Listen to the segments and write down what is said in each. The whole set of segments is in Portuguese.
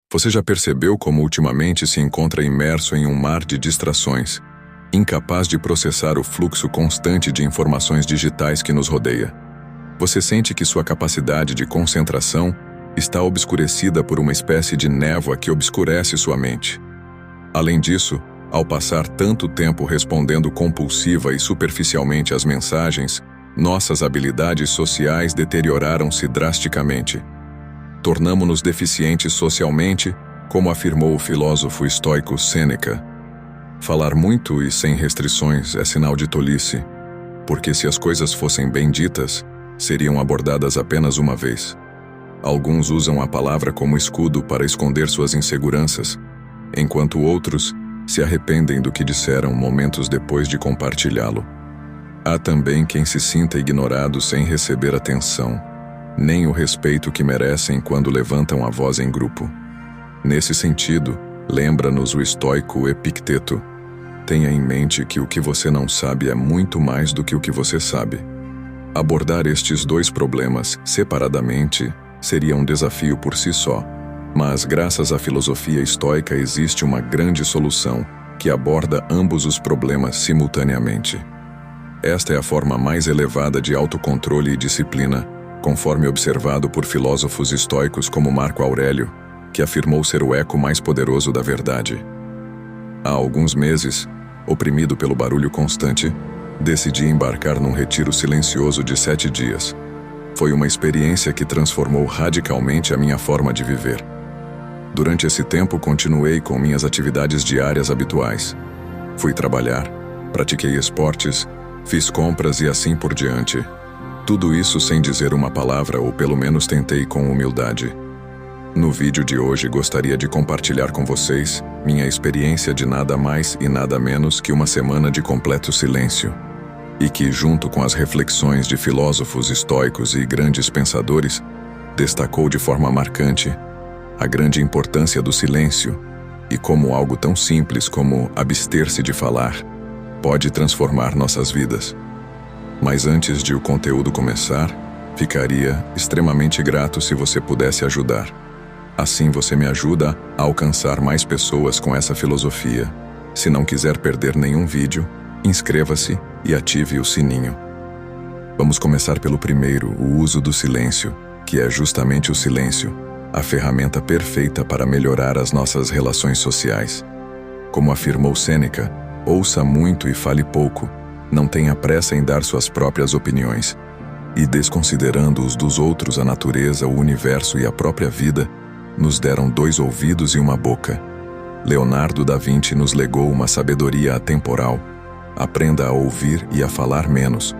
Você já percebeu como ultimamente se encontra imerso em um mar de distrações, incapaz de processar o fluxo constante de informações digitais que nos rodeia? Você sente que sua capacidade de concentração está obscurecida por uma espécie de névoa que obscurece sua mente. Além disso, ao passar tanto tempo respondendo compulsiva e superficialmente às mensagens, nossas habilidades sociais deterioraram-se drasticamente. Tornamo-nos deficientes socialmente, como afirmou o filósofo estoico Sêneca. Falar muito e sem restrições é sinal de tolice, porque se as coisas fossem bem ditas, seriam abordadas apenas uma vez. Alguns usam a palavra como escudo para esconder suas inseguranças, enquanto outros se arrependem do que disseram momentos depois de compartilhá-lo. Há também quem se sinta ignorado sem receber atenção, nem o respeito que merecem quando levantam a voz em grupo. Nesse sentido, lembra-nos o estoico Epicteto: tenha em mente que o que você não sabe é muito mais do que o que você sabe. Abordar estes dois problemas separadamente seria um desafio por si só, mas graças à filosofia estoica existe uma grande solução que aborda ambos os problemas simultaneamente. Esta é a forma mais elevada de autocontrole e disciplina, conforme observado por filósofos estoicos como Marco Aurélio, que afirmou ser o eco mais poderoso da verdade. Há alguns meses, oprimido pelo barulho constante, decidi embarcar num retiro silencioso de 7 dias. Foi uma experiência que transformou radicalmente a minha forma de viver. Durante esse tempo, continuei com minhas atividades diárias habituais. Fui trabalhar, pratiquei esportes, fiz compras e assim por diante. Tudo isso sem dizer uma palavra, ou pelo menos tentei com humildade. No vídeo de hoje gostaria de compartilhar com vocês minha experiência de nada mais e nada menos que uma semana de completo silêncio, e que, junto com as reflexões de filósofos estoicos e grandes pensadores, destacou de forma marcante a grande importância do silêncio e como algo tão simples como abster-se de falar pode transformar nossas vidas. Mas antes de o conteúdo começar, ficaria extremamente grato se você pudesse ajudar. Assim você me ajuda a alcançar mais pessoas com essa filosofia. Se não quiser perder nenhum vídeo, inscreva-se e ative o sininho. Vamos começar pelo primeiro, o uso do silêncio, que é justamente o silêncio, a ferramenta perfeita para melhorar as nossas relações sociais. Como afirmou Sêneca, ouça muito e fale pouco. Não tenha pressa em dar suas próprias opiniões, e desconsiderando os dos outros, a natureza, o universo e a própria vida, nos deram 2 ouvidos e uma boca. Leonardo da Vinci nos legou uma sabedoria atemporal: aprenda a ouvir e a falar menos,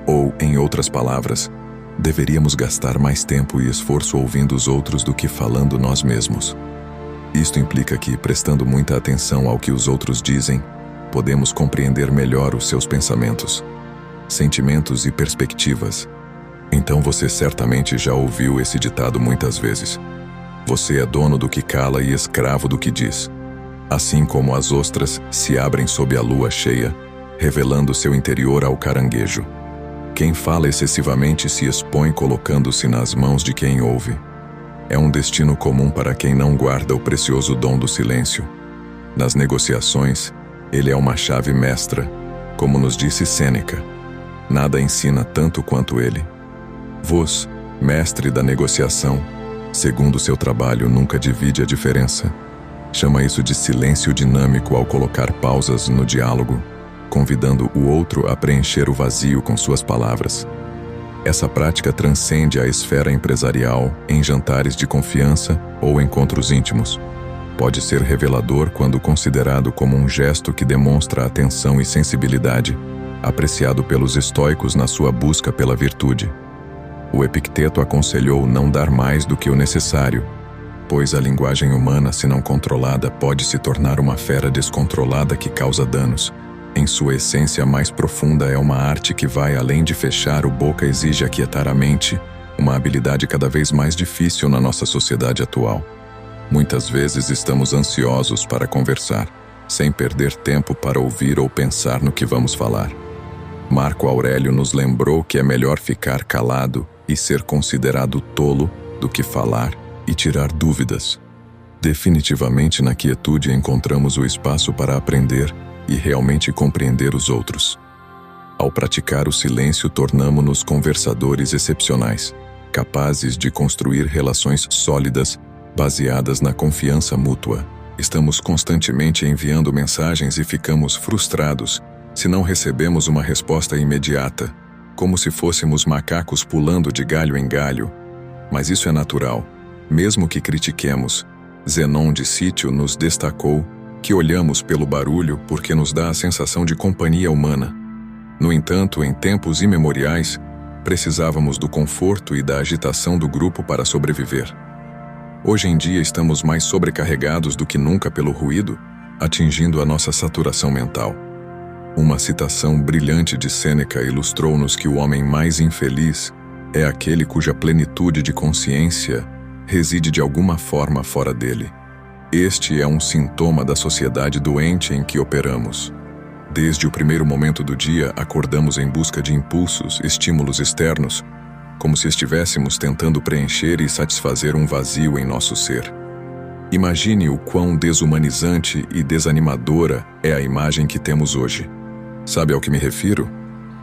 ou, em outras palavras, deveríamos gastar mais tempo e esforço ouvindo os outros do que falando nós mesmos. Isto implica que, prestando muita atenção ao que os outros dizem, podemos compreender melhor os seus pensamentos, sentimentos e perspectivas. Então você certamente já ouviu esse ditado muitas vezes: você é dono do que cala e escravo do que diz. Assim como as ostras se abrem sob a lua cheia, revelando seu interior ao caranguejo. Quem fala excessivamente se expõe colocando-se nas mãos de quem ouve. É um destino comum para quem não guarda o precioso dom do silêncio. Nas negociações, ele é uma chave mestra, como nos disse Sêneca. Nada ensina tanto quanto ele. Vós, mestre da negociação, segundo seu trabalho, nunca divide a diferença. Chama isso de silêncio dinâmico ao colocar pausas no diálogo, convidando o outro a preencher o vazio com suas palavras. Essa prática transcende a esfera empresarial, em jantares de confiança ou encontros íntimos. Pode ser revelador quando considerado como um gesto que demonstra atenção e sensibilidade, apreciado pelos estoicos na sua busca pela virtude. O Epicteto aconselhou não dar mais do que o necessário, pois a linguagem humana, se não controlada, pode se tornar uma fera descontrolada que causa danos. Em sua essência mais profunda, é uma arte que vai além de fechar o boca, exige aquietar a mente, uma habilidade cada vez mais difícil na nossa sociedade atual. Muitas vezes estamos ansiosos para conversar, sem perder tempo para ouvir ou pensar no que vamos falar. Marco Aurélio nos lembrou que é melhor ficar calado e ser considerado tolo do que falar e tirar dúvidas. Definitivamente na quietude encontramos o espaço para aprender e realmente compreender os outros. Ao praticar o silêncio, tornamo-nos conversadores excepcionais, capazes de construir relações sólidas, baseadas na confiança mútua. Estamos constantemente enviando mensagens e ficamos frustrados se não recebemos uma resposta imediata, como se fôssemos macacos pulando de galho em galho. Mas isso é natural, mesmo que critiquemos. Zenon de Sítio nos destacou que olhamos pelo barulho porque nos dá a sensação de companhia humana. No entanto, em tempos imemoriais, precisávamos do conforto e da agitação do grupo para sobreviver. Hoje em dia estamos mais sobrecarregados do que nunca pelo ruído, atingindo a nossa saturação mental. Uma citação brilhante de Sêneca ilustrou-nos que o homem mais infeliz é aquele cuja plenitude de consciência reside de alguma forma fora dele. Este é um sintoma da sociedade doente em que operamos. Desde o primeiro momento do dia, acordamos em busca de impulsos, estímulos externos, como se estivéssemos tentando preencher e satisfazer um vazio em nosso ser. Imagine o quão desumanizante e desanimadora é a imagem que temos hoje. Sabe ao que me refiro?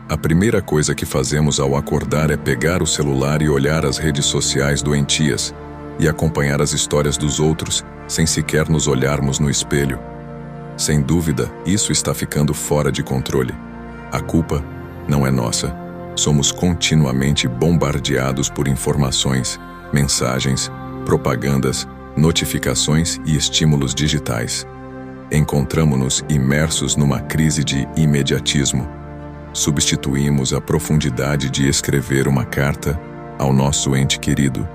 A primeira coisa que fazemos ao acordar é pegar o celular e olhar as redes sociais doentias e acompanhar as histórias dos outros sem sequer nos olharmos no espelho. Sem dúvida, isso está ficando fora de controle. A culpa não é nossa. Somos continuamente bombardeados por informações, mensagens, propagandas, notificações e estímulos digitais. Encontramo-nos imersos numa crise de imediatismo. Substituímos a profundidade de escrever uma carta ao nosso ente querido,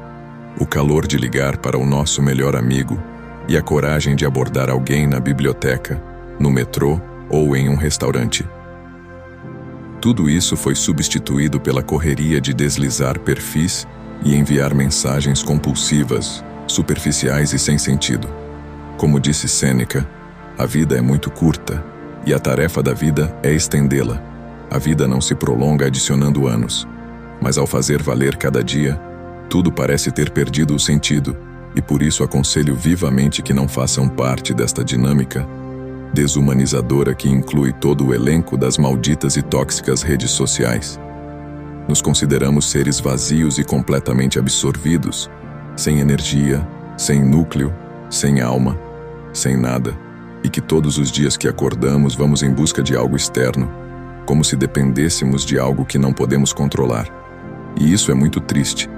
o calor de ligar para o nosso melhor amigo e a coragem de abordar alguém na biblioteca, no metrô ou em um restaurante. Tudo isso foi substituído pela correria de deslizar perfis e enviar mensagens compulsivas, superficiais e sem sentido. Como disse Sêneca, a vida é muito curta e a tarefa da vida é estendê-la. A vida não se prolonga adicionando anos, mas ao fazer valer cada dia, tudo parece ter perdido o sentido, e por isso aconselho vivamente que não façam parte desta dinâmica desumanizadora que inclui todo o elenco das malditas e tóxicas redes sociais. Nos consideramos seres vazios e completamente absorvidos, sem energia, sem núcleo, sem alma, sem nada, e que todos os dias que acordamos vamos em busca de algo externo, como se dependêssemos de algo que não podemos controlar. E isso é muito triste,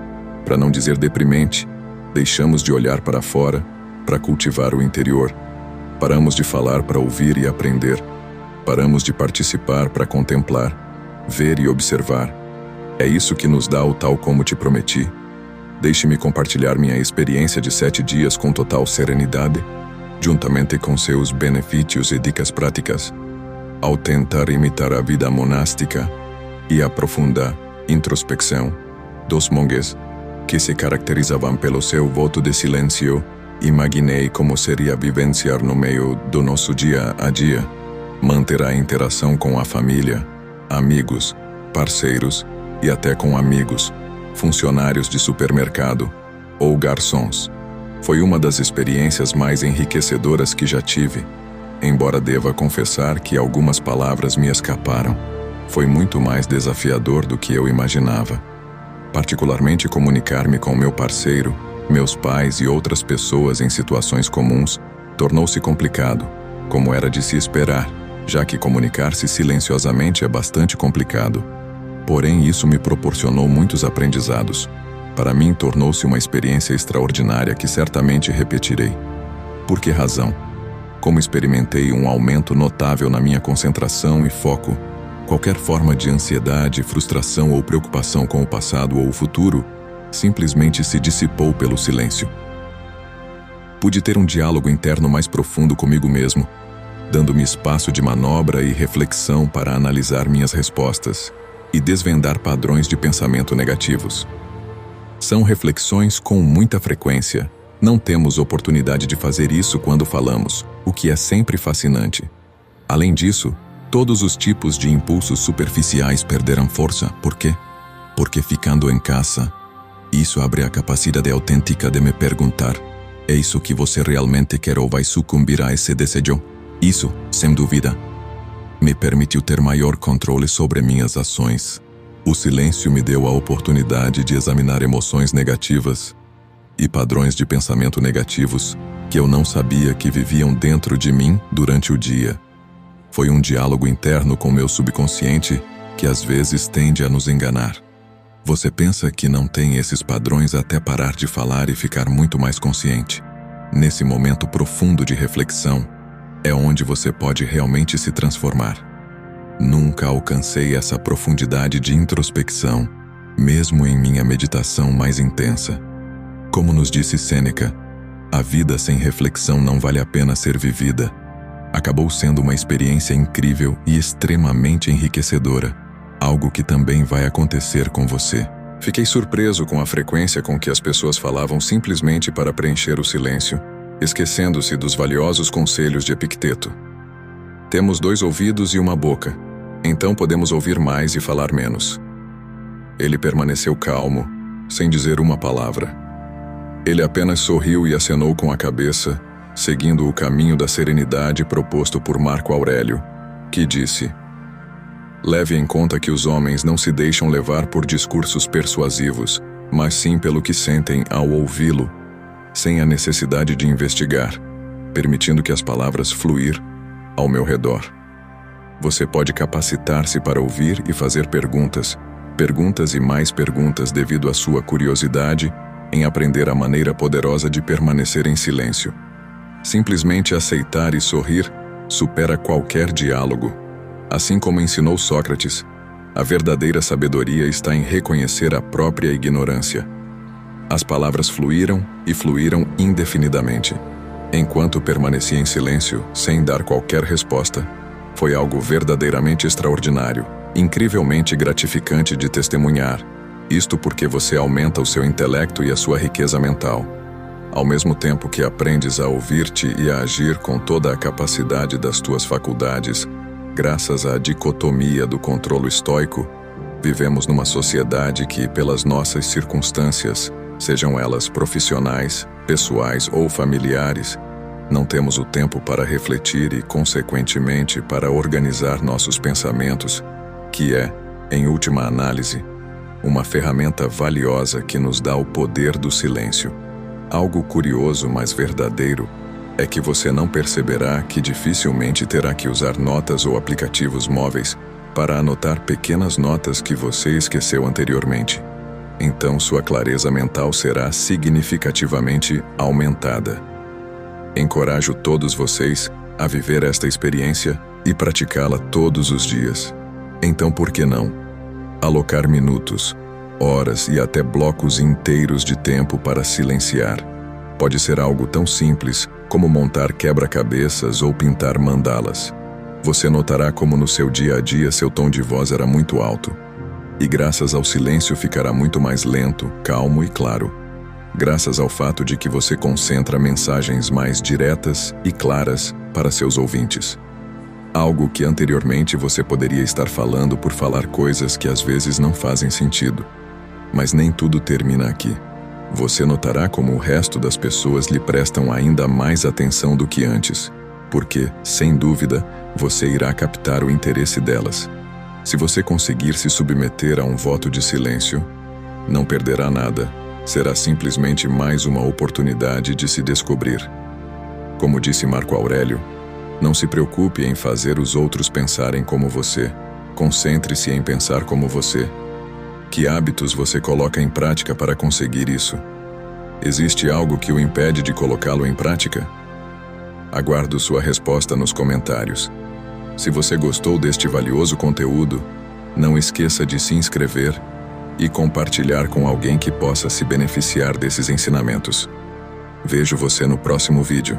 para não dizer deprimente. Deixamos de olhar para fora para cultivar o interior. Paramos de falar para ouvir e aprender. Paramos de participar para contemplar, ver e observar. É isso que nos dá o tal como te prometi. Deixe-me compartilhar minha experiência de 7 dias com total serenidade, juntamente com seus benefícios e dicas práticas, ao tentar imitar a vida monástica e a profunda introspecção dos monges, que se caracterizavam pelo seu voto de silêncio. Imaginei como seria vivenciar no meio do nosso dia a dia, manter a interação com a família, amigos, parceiros e até com amigos, funcionários de supermercado ou garçons. Foi uma das experiências mais enriquecedoras que já tive, embora deva confessar que algumas palavras me escaparam. Foi muito mais desafiador do que eu imaginava. Particularmente comunicar-me com meu parceiro, meus pais e outras pessoas em situações comuns tornou-se complicado, como era de se esperar, já que comunicar-se silenciosamente é bastante complicado. Porém, isso me proporcionou muitos aprendizados. Para mim, tornou-se uma experiência extraordinária que certamente repetirei. Por que razão? Como experimentei um aumento notável na minha concentração e foco, qualquer forma de ansiedade, frustração ou preocupação com o passado ou o futuro simplesmente se dissipou pelo silêncio. Pude ter um diálogo interno mais profundo comigo mesmo, dando-me espaço de manobra e reflexão para analisar minhas respostas e desvendar padrões de pensamento negativos. São reflexões com muita frequência. Não temos oportunidade de fazer isso quando falamos, o que é sempre fascinante. Além disso, todos os tipos de impulsos superficiais perderam força. Por quê? Porque ficando em casa, isso abre a capacidade autêntica de me perguntar: É isso que você realmente quer ou vai sucumbir a esse desejo? Isso, sem dúvida, me permitiu ter maior controle sobre minhas ações. O silêncio me deu a oportunidade de examinar emoções negativas e padrões de pensamento negativos que eu não sabia que viviam dentro de mim durante o dia. Foi um diálogo interno com meu subconsciente que às vezes tende a nos enganar. Você pensa que não tem esses padrões até parar de falar e ficar muito mais consciente. Nesse momento profundo de reflexão, é onde você pode realmente se transformar. Nunca alcancei essa profundidade de introspecção, mesmo em minha meditação mais intensa. Como nos disse Sêneca, a vida sem reflexão não vale a pena ser vivida. Acabou sendo uma experiência incrível e extremamente enriquecedora, algo que também vai acontecer com você. Fiquei surpreso com a frequência com que as pessoas falavam simplesmente para preencher o silêncio, esquecendo-se dos valiosos conselhos de Epicteto. Temos 2 ouvidos e uma boca, então podemos ouvir mais e falar menos. Ele permaneceu calmo, sem dizer uma palavra. Ele apenas sorriu e acenou com a cabeça, seguindo o caminho da serenidade proposto por Marco Aurélio, que disse: leve em conta que os homens não se deixam levar por discursos persuasivos, mas sim pelo que sentem ao ouvi-lo, sem a necessidade de investigar, permitindo que as palavras fluir ao meu redor. Você pode capacitar-se para ouvir e fazer perguntas e mais perguntas devido à sua curiosidade em aprender a maneira poderosa de permanecer em silêncio. Simplesmente aceitar e sorrir supera qualquer diálogo. Assim como ensinou Sócrates, a verdadeira sabedoria está em reconhecer a própria ignorância. As palavras fluíram e fluíram indefinidamente. Enquanto permaneci em silêncio, sem dar qualquer resposta, foi algo verdadeiramente extraordinário, incrivelmente gratificante de testemunhar. Isto porque você aumenta o seu intelecto e a sua riqueza mental. Ao mesmo tempo que aprendes a ouvir-te e a agir com toda a capacidade das tuas faculdades, graças à dicotomia do controle estoico, vivemos numa sociedade que, pelas nossas circunstâncias, sejam elas profissionais, pessoais ou familiares, não temos o tempo para refletir e, consequentemente, para organizar nossos pensamentos, que é, em última análise, uma ferramenta valiosa que nos dá o poder do silêncio. Algo curioso, mas verdadeiro, é que você não perceberá que dificilmente terá que usar notas ou aplicativos móveis para anotar pequenas notas que você esqueceu anteriormente. Então sua clareza mental será significativamente aumentada. Encorajo todos vocês a viver esta experiência e praticá-la todos os dias. Então por que não alocar minutos, horas e até blocos inteiros de tempo para silenciar? Pode ser algo tão simples como montar quebra-cabeças ou pintar mandalas. Você notará como no seu dia a dia seu tom de voz era muito alto. E graças ao silêncio ficará muito mais lento, calmo e claro. Graças ao fato de que você concentra mensagens mais diretas e claras para seus ouvintes. Algo que anteriormente você poderia estar falando por falar coisas que às vezes não fazem sentido. Mas nem tudo termina aqui. Você notará como o resto das pessoas lhe prestam ainda mais atenção do que antes, porque, sem dúvida, você irá captar o interesse delas. Se você conseguir se submeter a um voto de silêncio, não perderá nada, será simplesmente mais uma oportunidade de se descobrir. Como disse Marco Aurélio, não se preocupe em fazer os outros pensarem como você, concentre-se em pensar como você. Que hábitos você coloca em prática para conseguir isso? Existe algo que o impede de colocá-lo em prática? Aguardo sua resposta nos comentários. Se você gostou deste valioso conteúdo, não esqueça de se inscrever e compartilhar com alguém que possa se beneficiar desses ensinamentos. Vejo você no próximo vídeo.